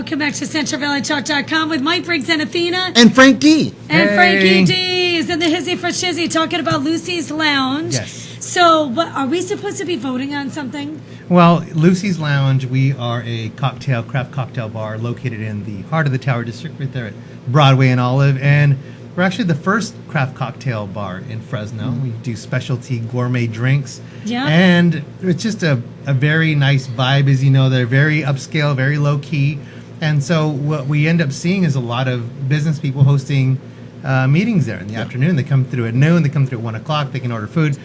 Welcome back to CentralValleyTalk.com with Mike Briggs and Athena. And Frank D. And Frankie D is in the hizzy for shizzy talking about Lucy's Lounge. Yes. So, what, are we supposed to be voting on something? Well, Lucy's Lounge, we are a craft cocktail bar located in the heart of the Tower District, right there at Broadway and Olive. And we're actually the first craft cocktail bar in Fresno. We do specialty gourmet drinks. Yeah. And it's just a very nice vibe, as you know. They're very upscale, very low key. And so what we end up seeing is a lot of business people hosting meetings there in the afternoon. They come through at noon, they come through at 1 o'clock, they can order food.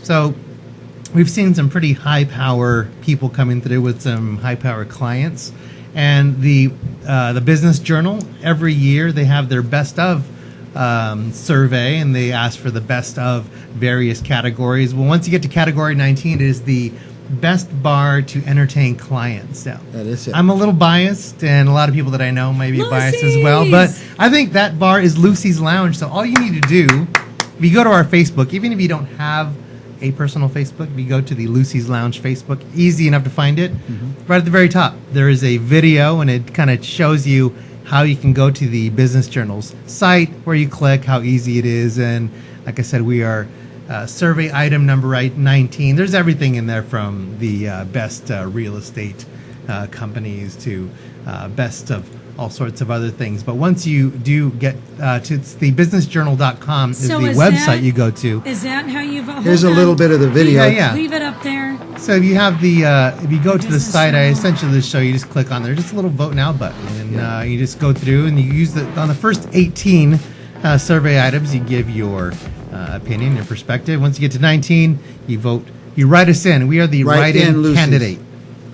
So we've seen some pretty high power people coming through with some high power clients. And the Business Journal, every year they have their best of survey, and they ask for the best of various categories. Well, once you get to category 19, it is the best bar to entertain clients. Now, That is it. I'm a little biased, and a lot of people that I know may be biased as well, but I think that bar is Lucy's Lounge. So all you need to do, if you go to our Facebook, even if you don't have a personal Facebook, if you go to the Lucy's Lounge Facebook, easy enough to find it. Right at the very top, there is a video, and it kind of shows you how you can go to the Business Journal's site, where you click, how easy it is. And like I said, we are survey item number 19. There's everything in there, from the best real estate companies to best of all sorts of other things. But once you do get to the businessjournal.com is So the is website that- you go to. Is that how you vote? Here's a little bit of the video. Yeah. Leave it up there. So if you have the, if you go to the Business site, I Journal. essentially just show you, just click on there, just a little vote now button, and you just go through and you use on the first 18 survey items, you give your opinion, your perspective. Once you get to 19, you vote, you write us in. We are the write-in Lucy's. candidate.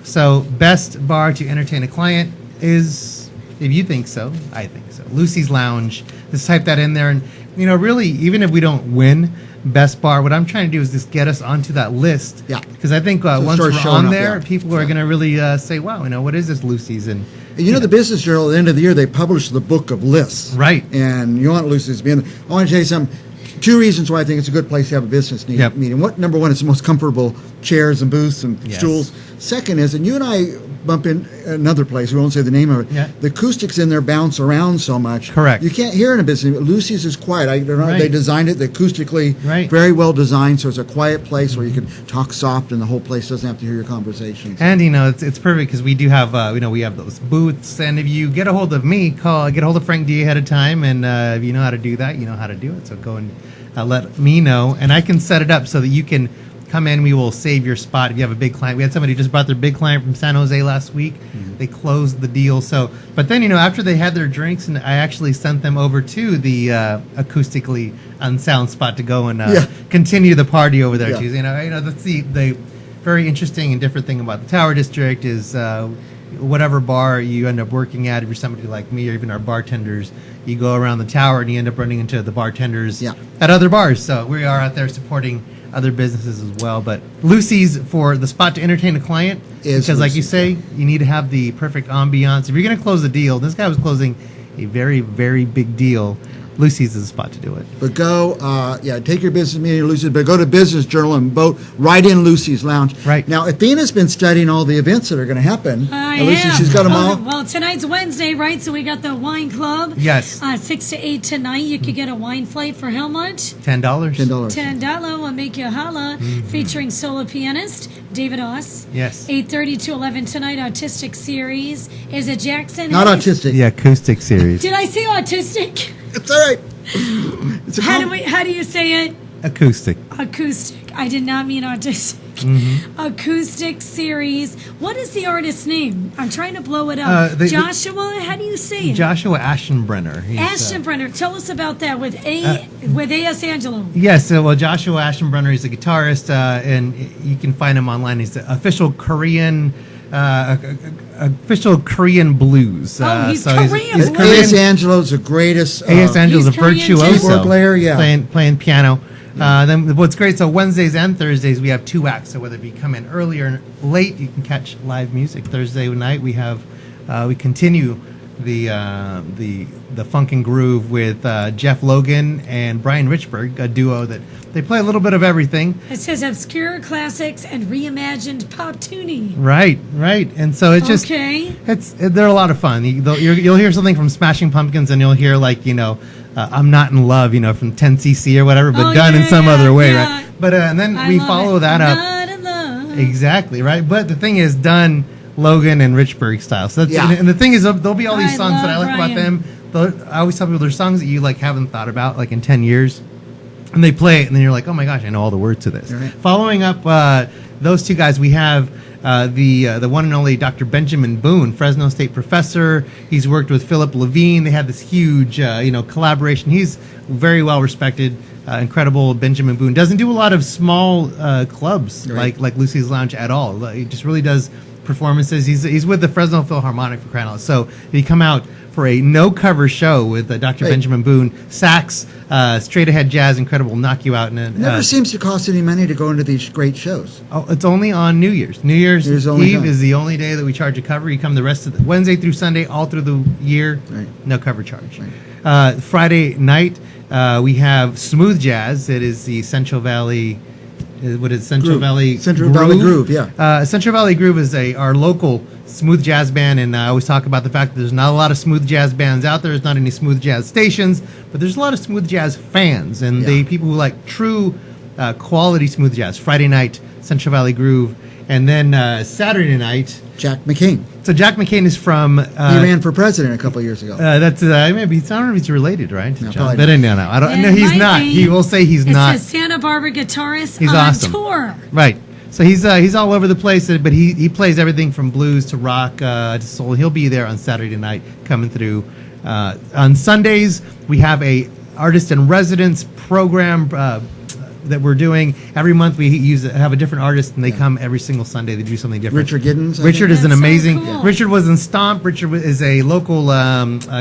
So best bar to entertain a client is, if you think so, I think so, Lucy's Lounge. Just type that in there, and really, even if we don't win best bar, what I'm trying to do is just get us onto that list. Yeah. Because I think once start we're showing on up, there, yeah. people are going to really say, wow, what is this Lucy's? And The Business Journal, at the end of the year, they publish the book of lists. Right. And you want Lucy's to be in there. I want to tell you something. 2 reasons why I think it's a good place to have a business meeting. Number one, it's the most comfortable chairs and booths and Yes. stools. Second is, and you and I bump in another place, we won't say the name of it. Yeah. The acoustics in there bounce around so much. Correct. You can't hear in a business. Lucy's is quiet. I don't know. Right. They designed it acoustically, Right. very well designed, so it's a quiet place where you can talk soft and the whole place doesn't have to hear your conversations. And it's perfect because we do have we have those booths, and if you get a hold of me, get a hold of Frank D ahead of time, and if you know how to do that, you know how to do it. So go and let me know, and I can set it up so that you can come in. We will save your spot if you have a big client. We had somebody who just brought their big client from San Jose last week. They closed the deal. So, but then after they had their drinks, and I actually sent them over to the acoustically unsound spot to go and continue the party over there Yeah. too. That's the very interesting and different thing about the Tower District is whatever bar you end up working at, if you're somebody like me or even our bartenders, you go around the tower and you end up running into the bartenders at other bars. So we are out there supporting other businesses as well. But Lucy's, for the spot to entertain a client, Is because like you Lucy's, say, you need to have the perfect ambiance. If you're going to close a deal, this guy was closing a very, very big deal. Lucy's is the spot to do it. But go, take your business meeting at Lucy's, but go to Business Journal and vote right in Lucy's Lounge. Right. Now, Athena's been studying all the events that are going to happen. I At least am. she's got them all. Well, tonight's Wednesday, right? So we got the wine club. Yes. 6 to 8 tonight. You could get a wine flight for how much? $10. $10. $10 will make you holla. Featuring solo pianist David Oss. Yes. 8:30 to 11 tonight. Autistic series. Is it Jackson? Not autistic. The acoustic series. Did I say autistic? It's all right. It's a How do you say it? Acoustic. Acoustic. I did not mean autistic. Acoustic series. What is the artist's name? I'm trying to blow it up. Joshua. How do you say it? Joshua Aschenbrenner. Aschenbrenner. Tell us about that with A.S. Angelo. Yes, Joshua Aschenbrenner is a guitarist, and you can find him online. He's the official Korean blues. He's Korean blues. A.S. Angelo's the greatest. A.S. Angelo's a He's Korean too. virtuoso Keyboard player, yeah. playing piano. Then what's great, so Wednesdays and Thursdays we have 2 acts. So whether you come in early or late, you can catch live music. Thursday night we have we continue the funk and groove with Jeff Logan and Brian Richburg, a duo that they play a little bit of everything. It says obscure classics and reimagined pop tuning. Right. And so it's just they're a lot of fun. You'll hear something from Smashing Pumpkins, and you'll hear I'm Not in Love, from 10cc or whatever, but done in some other way, right? But and then we follow that up. Not in love. Exactly, right? But the thing is done Logan and Richburg style. So that's, and the thing is, there'll be all these songs that I like about them. I always tell people there's songs that you haven't thought about in 10 years, and they play it, and then you're like, oh my gosh, I know all the words to this. Right. Following up those two guys, we have the one and only Dr. Benjamin Boone, Fresno State professor. He's worked with Philip Levine. They had this huge collaboration. He's very well respected. Incredible. Benjamin Boone doesn't do a lot of small clubs like Lucy's Lounge at all. He just really does performances. He's with the Fresno Philharmonic, for crying out loud. So he come out for a no-cover show with Dr. Benjamin Boone, sax, straight-ahead jazz, incredible, knock you out. And never seems to cost any money to go into these great shows. Oh, it's only on New Year's. New Year's Eve is the only day that we charge a cover. You come the rest of Wednesday through Sunday, all through the year, no cover charge. Right. Friday night, we have Smooth Jazz. It is the Central Valley. What is Central Valley Groove? Yeah. Central Valley Groove is our local smooth jazz band, and I always talk about the fact that there's not a lot of smooth jazz bands out there. There's not any smooth jazz stations, but there's a lot of smooth jazz fans, and the people who like true quality smooth jazz. Friday night, Central Valley Groove, and then Saturday night, Jack McCain. So Jack McCain is from. He ran for president a couple of years ago. That's maybe I don't know if he's related, right? No, John, but no, I don't. No, he's not. He will say he's not. It's a Santa Barbara guitarist. He's on awesome. Tour. Right. So he's all over the place, but he plays everything from blues to rock to soul. He'll be there on Saturday night coming through. On Sundays we have a artist in residence program that we're doing every month. We have a different artist, and they come every single Sunday. They do something different. Richard Giddens. Richard is an amazing. So cool. Richard was in Stomp. Richard is a local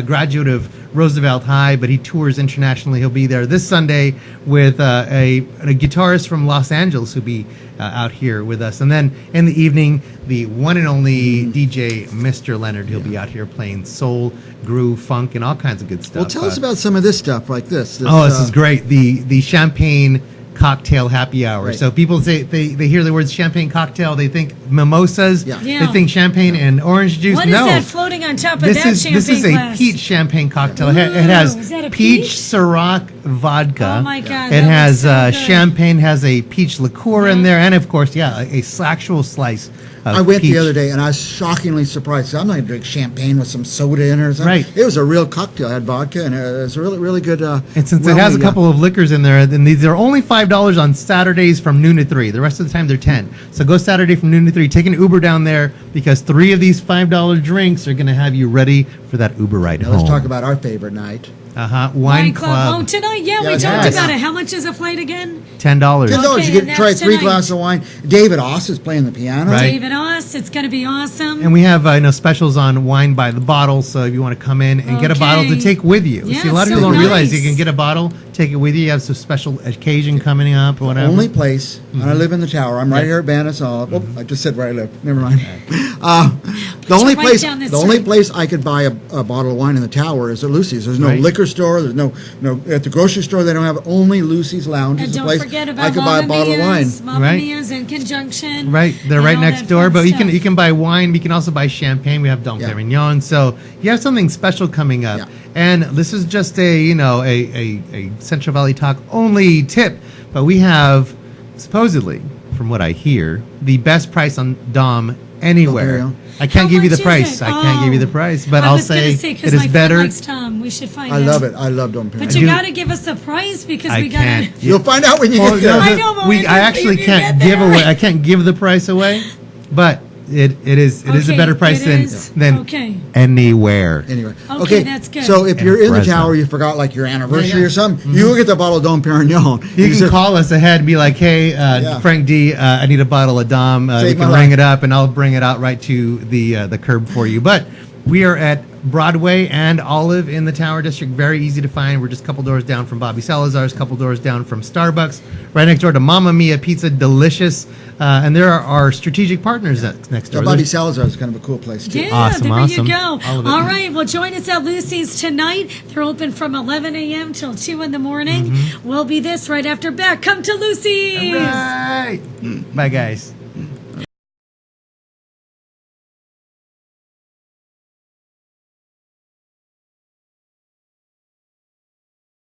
graduate of Roosevelt High, but he tours internationally. He'll be there this Sunday with a guitarist from Los Angeles who'll be out here with us. And then in the evening, the one and only DJ Mr. Leonard. He'll be out here playing soul, groove, funk, and all kinds of good stuff. Well, tell us about some of this stuff like this. This is great. The champagne cocktail happy hour. Right. So people say they hear the words champagne cocktail, they think mimosas, they think champagne and orange juice. What is that floating on top of that champagne This is glass? A peach champagne cocktail. Ooh, it has peach Ciroc vodka. Oh my God! It has so champagne, has a peach liqueur in there, and of course, a actual slice. I went peach. the other day, and I was shockingly surprised. I'm not going to drink champagne with some soda in it or something. Right. It was a real cocktail. It had vodka, and it was a really, really good. And since it has a couple of liquors in there, then these are only $5 on Saturdays from noon to 3. The rest of the time, they're 10. So go Saturday from noon to 3. Take an Uber down there, because 3 of these $5 drinks are going to have you ready for that Uber ride home. Let's talk about our favorite night. Wine Club. Oh, tonight? Yeah, we talked about it. How much is a flight again? $10. $10. You get to try 3 glasses of wine. David Oss is playing the piano. Right. David Oss. It's going to be awesome. And we have specials on wine by the bottle. So if you want to come in and get a bottle to take with you. Yeah, see, a lot of people don't realize you can get a bottle, take it with you. You have some special occasion coming up or whatever. Only place, and I live in the tower. I'm right here at Bannis Hall. Oh, I just said where I live. Never mind. The only place I could buy a bottle of wine in the tower is at Lucy's. There's no liquor store. There's no at the grocery store. They don't have it. Only Lucy's Lounge. And is a don't place forget about I could buy a bottle of wine. Mamma Mia's in conjunction. Right, they're right next door. But stuff. you can buy wine. We can also buy champagne. We have Dom Perignon. So you have something special coming up. Yeah. And this is just a Central Valley Talk only tip. But we have supposedly, from what I hear, the best price on Dom anywhere. I can't give you the price. I can't give you the price, but I'll say it is better. Likes Tom. We should find out. I love it. I love Dom Perignon. But you got to give us the price because we got to. You'll find out when you get there. I know, but I actually can't give away. I can't give the price away, but it is a better price than anywhere. Anyway, okay, that's good. So if you're in the tower, you forgot like your anniversary or something, you will get the bottle of Dom Perignon. You can call us ahead and be like, "Hey, Frank D, I need a bottle of Dom. We can ring it up, and I'll bring it out right to the curb for you." But we are at Broadway and Olive in the Tower District. Very easy to find. We're just a couple doors down from Bobby Salazar's, a couple doors down from Starbucks, right next door to Mamma Mia Pizza, delicious. And there are our strategic partners next door. Bobby Salazar is kind of a cool place, too. Yeah, awesome. you go. All right, well, join us at Lucy's tonight. They're open from 11 a.m. till 2 in the morning. We'll be this right after back. Come to Lucy's. All right. Bye, guys.